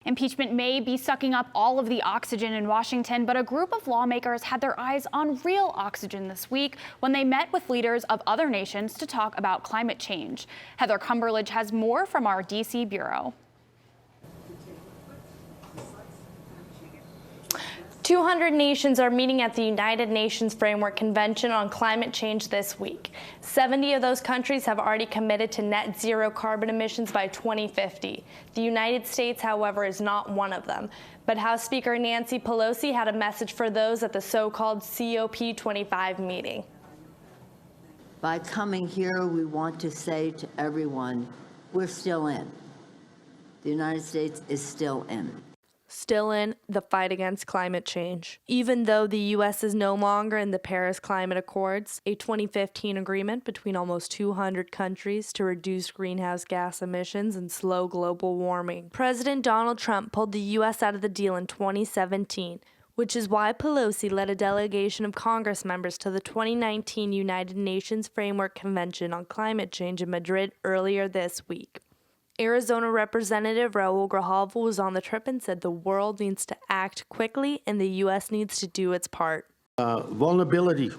Impeachment may be sucking up all of the oxygen in Washington, but a group of lawmakers had their eyes on real oxygen this week when they met with leaders of other nations to talk about climate change. Heather Cumberledge has more from our D.C. bureau. 200 nations are meeting at the United Nations Framework Convention on Climate Change this week. 70 of those countries have already committed to net zero carbon emissions by 2050. The United States, however, is not one of them. But House Speaker Nancy Pelosi had a message for those at the so-called COP25 meeting. By coming here, we want to say to everyone, we're still in. The United States is still in. Still in the fight against climate change. Even though the U.S. is no longer in the Paris Climate Accords, a 2015 agreement between almost 200 countries to reduce greenhouse gas emissions and slow global warming. President Donald Trump pulled the U.S. out of the deal in 2017, which is why Pelosi led a delegation of Congress members to the 2019 United Nations Framework Convention on Climate Change in Madrid earlier this week. Arizona Representative Raul Grijalva was on the trip and said the world needs to act quickly and the U.S. needs to do its part. Vulnerability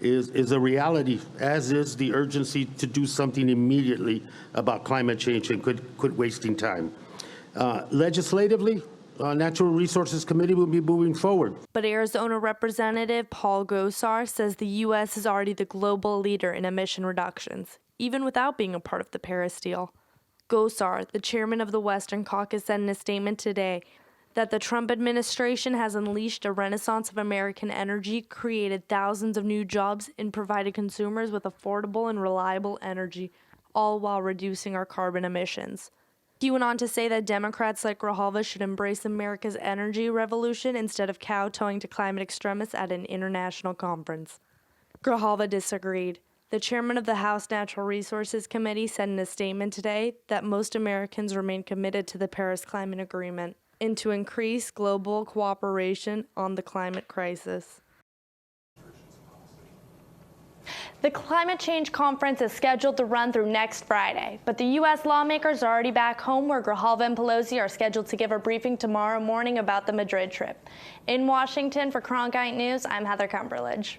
is a reality, as is the urgency to do something immediately about climate change and quit wasting time. Legislatively, Natural Resources Committee will be moving forward. But Arizona Representative Paul Gosar says the U.S. is already the global leader in emission reductions, even without being a part of the Paris deal. Gosar, the chairman of the Western Caucus, said in a statement today that the Trump administration has unleashed a renaissance of American energy, created thousands of new jobs, and provided consumers with affordable and reliable energy, all while reducing our carbon emissions. He went on to say that Democrats like Grijalva should embrace America's energy revolution instead of kowtowing to climate extremists at an international conference. Grijalva disagreed. The chairman of the House Natural Resources Committee said in a statement today that most Americans remain committed to the Paris Climate Agreement and to increase global cooperation on the climate crisis. The climate change conference is scheduled to run through next Friday, but the U.S. lawmakers are already back home where Grijalva and Pelosi are scheduled to give a briefing tomorrow morning about the Madrid trip. In Washington for Cronkite News, I'm Heather Cumberledge.